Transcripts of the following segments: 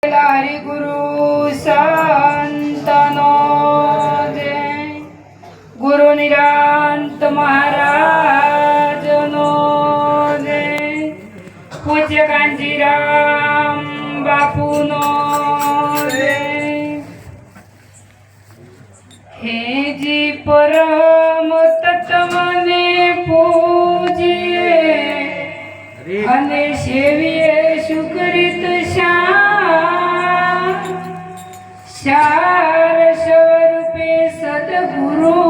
हरि गुरु संतनो जय, गुरु निरांत महाराज नो जय, पूज्य कांजीराम बापू नो जय। हे जी परम तत्वने पूजिए અને સેવીએ સુકૃત સાર સ્વરૂપે સદગુરુ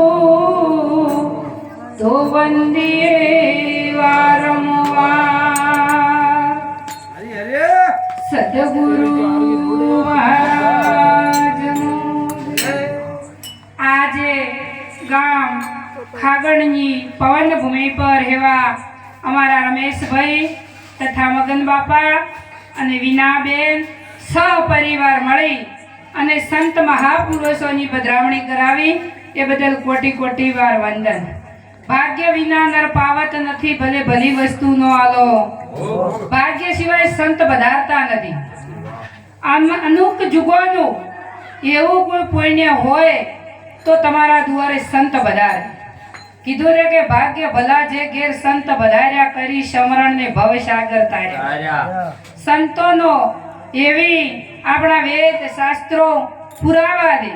તો વંદીએ વારંવાર સદગુરુ આજે ગામ ખાગણની પવન ભૂમિ પર હેવા અમારા રમેશભાઈ તથા મગન બાપા અને વિનાબેન સહપરિવાર મળી અને સંત મહાપુરુષોની પધરામણી કરાવી એ બદલ કોટી કોટી વાર વંદન। ભાગ્ય વિના નર પાવત નથી, ભલે ભલી વસ્તુ નો આલો, ભાગ્ય સિવાય સંત પધારતા નથી। આમ અનુક જુગોનું એવું કોઈ પુણ્ય હોય તો તમારા દ્વારે સંત પધારે। કીધું રે કે ભાગ્ય ભલા જે ઘેર સંત વધાર્યા કરી સમરણ ને ભવ સાગર તાર્યા। સંતોનો એવી આપણા વેદ શાસ્ત્રો પુરાવા દે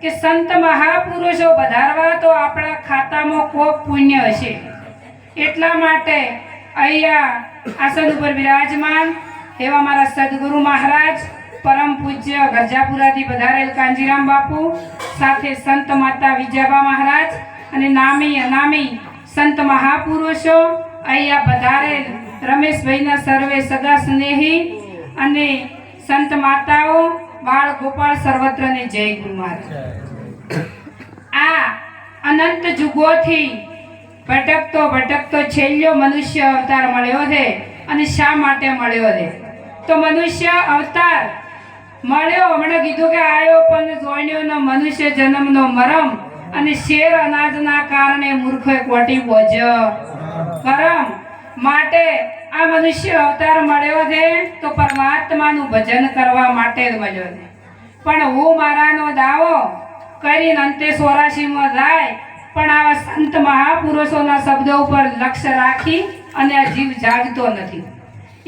કે સંત મહાપુરુષો પધારવા તો આપણા ખાતામાં કોક પુણ્ય હશે। એટલા માટે અહીંયા આસન ઉપર બિરાજમાન એવા મારા સદગુરુ મહારાજ પરમ પૂજ્ય ગરજાપુરાથી પધારેલ કાંજીરામ બાપુ સાથે સંત માતા વિજયાબા મહારાજ અને નામી અનામી સંત મહાપુરુષો અહીંયા પધારેલ રમેશભાઈના સર્વે સગા સ્નેહી અને સંત માતાઓ બાળ ગોપાળ સર્વત્રને જય ગુરુ મહારાજ। આ અનંત જુગોથી ભટકતો છેલ્લો મનુષ્ય અવતાર મળ્યો છે। અને શા માટે મળ્યો છે? તો મનુષ્ય અવતાર મળ્યો, હમણાં કીધું કે આયો પણ જોણ્યો ન મનુષ્ય જન્મનો મરમ, અને શેર અનાજના કારણે મૂર્ખે કોટી બોજ કરમ। માટે આ મનુષ્ય અવતાર મળ્યો છે તો પરમાત્માનું ભજન કરવા માટે જ મળ્યો છે। પણ હું મારાનો દાવો કરીને અંતે 84માં જાય, પણ આવા સંત મહાપુરુષોના શબ્દો ઉપર લક્ષ્ય રાખી અને આ જીવ જાગતો નથી।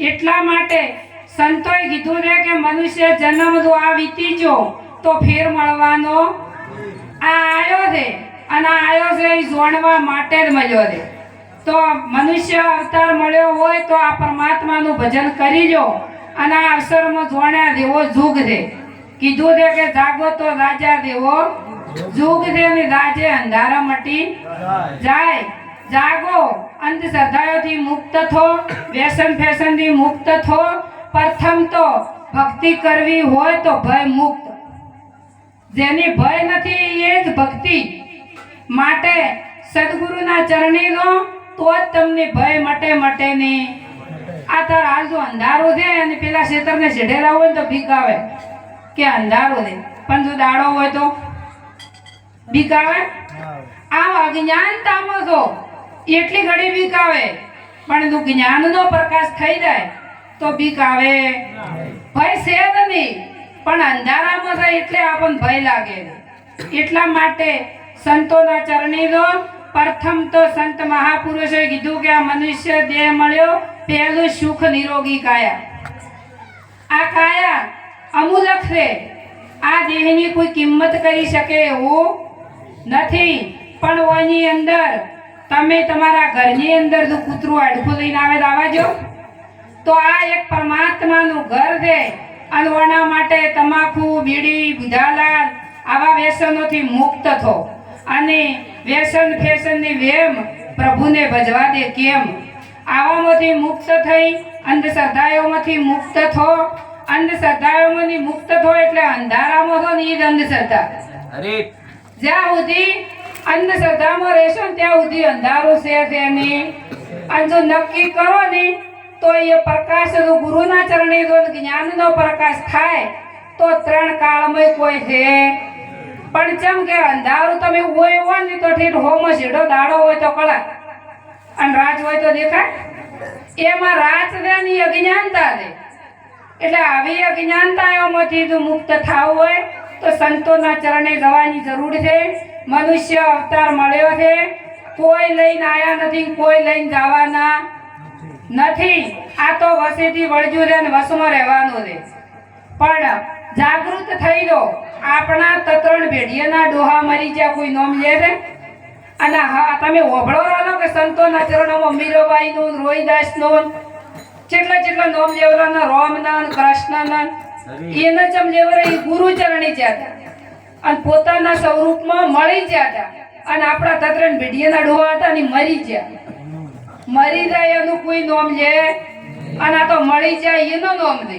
એટલા માટે સંતોએ કીધું છે કે મનુષ્ય જન્મ જો આ વીતી જો તો ફેર મળવાનો આયો છે, અને આયો છે એ જોણવા માટે જ મળ્યો છે। તો મનુષ્ય અવતાર મળ્યો હોય તો આ પરમાત્માનું ભજન કરી લો, અને આ અવસરમાં જોણ્યા દેવો જુગ છે। કીધું છે કે જાગો તો રાજા દેવો જુગ છે, અને રાજે અંધારા મટી જાય। જાગો, અંધશ્રદ્ધાઓથી મુક્ત થો, વ્યસન ફેશનથી મુક્ત થો। પ્રથમ તો ભક્તિ કરવી હોય તો ભય મુક્ત, જેની ભય નથી એ જ ભક્તિ। માટે સદગુરુના ચરણી લો તો જ તમને ભય મટે નહીં। આ તાર હાલ જો અંધારું છે અને પેલા ક્ષેત્રને છેડેલા હોય તો બીક આવે કે અંધારું છે, પણ જો દાડો હોય તો બીક આવે। આ અજ્ઞાનતામાં છો એટલી ઘડી બીક આવે, પણ જો જ્ઞાનનો પ્રકાશ થઈ જાય તો બીક આવે। ભય છે જ નહીં, પણ અંધારામાં થાય એટલે આપણને ભય લાગે। એટલા માટે સંતોના ચરણી લો। પ્રથમ તો સંત મહાપુરુષોએ કીધું કે આ મનુષ્ય દેહ મળ્યો પહેલું સુખ નિરોગી કાયા। આ કાયા અમૂલક છે, આ દેહની કોઈ કિંમત કરી શકે એવું નથી। પણ ઓની અંદર તમે તમારા ઘરની અંદર જો કૂતરું આડખું લઈને આવે તો આવાજો, તો આ એક પરમાત્માનું ઘર છે। અને ઓના માટે તમાકુ, બીડી, બુધાલાલ આવા વ્યસનોથી મુક્ત થો, અને વ્યસન ફેશનની વેમ પ્રભુને ભજવા દે કેમ। આવામાંથી મુક્ત થઈ અંધશ્રદ્ધાઓમાંથી મુક્ત થો। અંધશ્રદ્ધાઓમાંથી મુક્ત થો એટલે અંધારામાં થો ને એ જ અંધશ્રદ્ધા। જ્યાં સુધી અંધશ્રદ્ધામાં રહેશો ને ત્યાં સુધી અંધારું છે નહીં। અને જો નક્કી કરો ને તો એ પ્રકાશ ગુરુના ચરણે જો જ્ઞાનનો પ્રકાશ થાય તો ત્રણ કાળમય કોઈ છે। પણ જેમ કે અંધારું તમે હોય ને તો ઠીક હોમાં સીધો દાડો હોય તો કળા, અને રાત હોય તો દેખાય। એમાં રાત ને અજ્ઞાનતા છે, એટલે આવી અજ્ઞાનતાઓમાંથી જો મુક્ત થવું હોય તો સંતોના ચરણે જવાની જરૂર છે. મનુષ્ય અવતાર મળ્યો છે, કોઈ લઈને આયા નથી, કોઈ લઈને જવાના નથી. આ તો વસેથી વળજ્યું છે અને વસમાં રહેવાનું છે. પણ જાગૃત થઈ દો. આપણા તત્રણ ભેડિયાના ડોહા મરી ગયા, કોઈ નોમ લે છે? અને હા, તમે હોભળો રહો કે સંતોના ચરણોમાં મીરાબાઈનું, રોહિદાસનું, કેટલા નોમ લેવરાના, રામના, કૃષ્ણના, એને ચમ લેવરા એ ગુરુ ચરણી જ્યાં અને પોતાના સ્વરૂપમાં મળી ગયા. અને આપણા તત્રણ ભેડિયાના ડોહા હતા ને મરી ગયા. મરી જાય એનું કોઈ નોમ લે, અને આ તો મળી જાય એનો નોમ લે.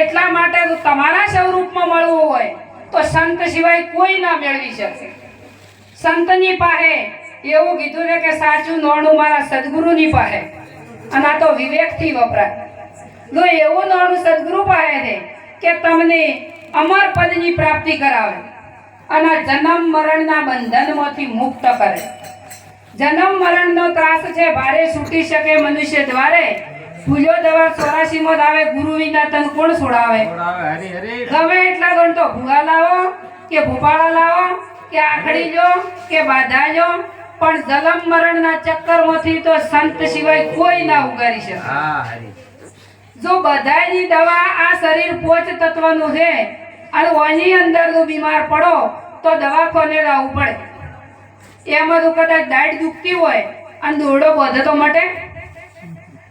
એટલા માટે તમારા સ્વરૂપમાં મળવું હોય તો સંત સિવાય કોઈ ના મેળવી શકે. સંતની પાસે એવું કીધું છે કે સાચું નોણું મારા સદગુરુની પાસે. અને આ તો વિવેકથી વપરાય. જો એવું નોણું સદગુરુ પાસે છે કે તમને અમર પદની પ્રાપ્તિ કરાવે અને જન્મ મરણના બંધનમાંથી મુક્ત કરે. જન્મ મરણનો ત્રાસ છે ભારે છૂટી શકે મનુષ્ય દ્વારે. ભૂલ્યો દવા 84 માં આવે, ગુરુ વિના તન કોણ છોડાવે? ગમે એટલા ગણ તો ભૂગા લાવો કે ભૂપાળા લાવો કે આખડી લો કે બાધા લો, પણ જન્મ મરણના ચક્કરમાંથી તો સંત સિવાય કોઈ ના ઉગારી શકે. જો બધાની દવા આ શરીર પોચ તત્વનું છે અને ઓની અંદર જો બીમાર પડો તો દવાખાને લાવવું પડે. એમાં તો કદાચ દાઢ દુખતી હોય અને દોરડો બધે તો મટે?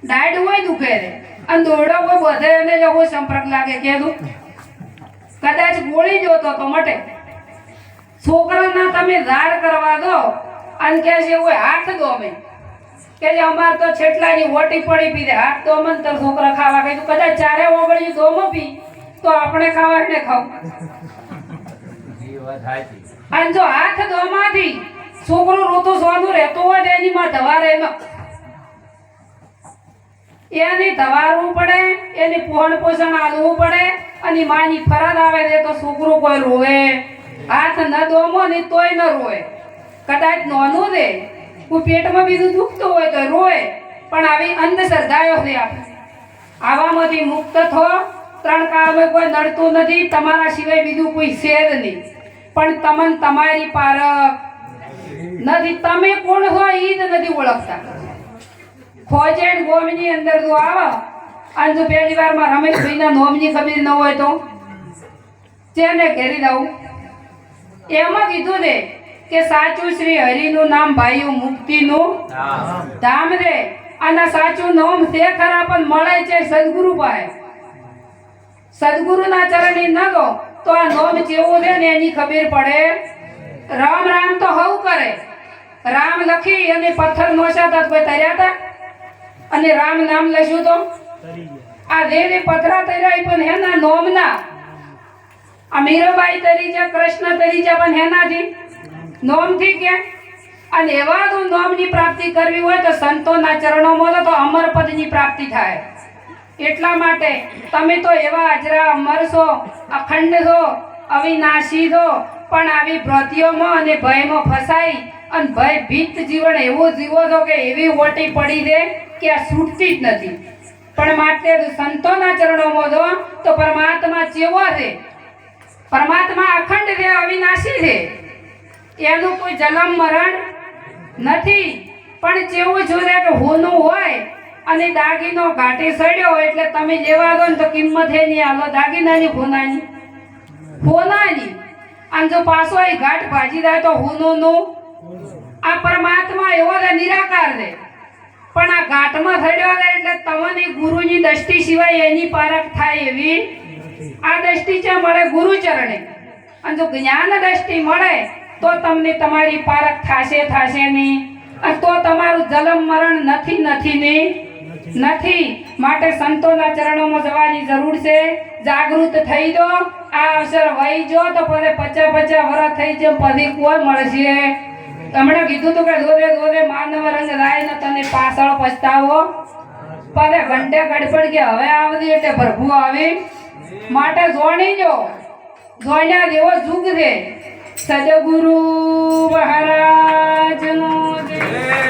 દાઢ હોય દુખે છે અને દોરડો કોઈ બધે અને જો કોઈ સંપર્ક લાગે કે કદાચ ગોળી જોતો તો મટે. છોકરાના તમે ધાર કરવા દો અને કે છે કોઈ હાથ દો અમે કે જે અમાર તો છેટલાની ઓટી પડી પીધે હાથ તો અમન તો છોકરા ખાવા કીધું. કદાચ ચારે ઓગળી દોમો પી તો આપણે ખાવા ને ખાવું. અને જો હાથ દોમાંથી છોકરું રોતું સોનું રહેતું હોય તો એની માં ધવારે એની ધવારવું પડે, એની પોષણ પોષણ આલવું પડે. અને માની ફરજ આવે છે તો છોકરું કોઈ રોવે, હાથ ન દોમો ને તોય ન રોવે. કદાચ નોનું દે કોઈ પેટમાં બીજું દુખતું હોય તો રોવે, પણ આવી અંધશ્રદ્ધાઓ છે. આવામાંથી મુક્ત થો. 3 કાળમાં કોઈ નડતું નથી, તમારા સિવાય બીજું કોઈ છે જ નહીં. પણ તમને તમારી પારખ નથી. તમે કોણ છો એ જ નથી ઓળખતા. ખોજેણ ગોમની અંદર જો આવો અને જો પહેલી વારમાં રમેશભાઈના નોમની ખબર ન હોય તો તેને ઘેરી દઉં. એમાં કીધું છે કે સાચું શ્રી હરિનું નામ ભાઈઓ મુક્તિનું ધામ રે. અને સાચું નામ તે ખરા પણ મળે છે સદગુરુ પાસે. સદગુરુના ચરણે ન દો તો આ નામ જેવું છે ને એની ખબર પડે. રામ રામ તો હવ કરે. રામ લખી અને પથ્થર નોશાતા કોઈ તર્યા હતા? અને રામ નામ લખ્યું તો આ દેવી પથરા તર્યા પણ હેના નોમના. આ મીરાબાઈ તરી છે, કૃષ્ણ તરી છે, પણ હેનાથી નોમથી કે. અને એવા જો નોમની પ્રાપ્તિ કરવી હોય તો સંતોના ચરણોમાં તો અમર પદની પ્રાપ્તિ થાય. એટલા માટે તમે તો એવા અજરા અમર છો, અખંડ છો, અવિનાશી છો, પણ આવી ભ્રતિઓમાં અને ભયમાં ફસાઈ અને ભય ભીત જીવન એવું જીવો છો કે એવી ઓટી પડી દે કે આ છૂટતી જ નથી. પણ માટે સંતોના ચરણોમાં જો તો પરમાત્મા ચેવો છે? પરમાત્મા અખંડ છે, અવિનાશી છે. એનું કોઈ જન્મ મરણ નથી. પણ જેવું જોડે કે હોનું હોય અને દાગીનો ઘાટે સડ્યો એટલે તમે લેવા દો ને તો કિંમત હે નહીં. આલો દાગીનાની હોનાની અને જો પાછો એ ઘાટ ભાજી જાય તો હોનું. આ પરમાત્મા એવો છે, નિરાકાર છે. પણ આ ઘાટમાં સડ્યો એટલે તમને ગુરુની દ્રષ્ટિ સિવાય એની પારખ થાય એવી આ દ્રષ્ટિ છે મળે ગુરુ ચરણે. અને જો જ્ઞાન દ્રષ્ટિ મળે તો તમને તમારી પારખ થાશે નહીં. અને તો તમારું જન્મ મરણ નથી. માટે સંતોના ચરણોમાં જવાની જરૂર છે. જાગૃત થઈ દો. આ અવસર વહી જો તો પછી 50 વર્ષ થઈ જાય પછી કોઈ મળશે. હમણાં કીધું તું કે દોરે માનવ રંગ રાય ને તને પાછળ પછતાવો. પછી ઘંટે ગડબડ કે હવે આવતી એટલે પ્રભુ આવી. માટે જોણી જો જોઈના દેવો જુગ છે. સદગુરુ મહારાજનો જય.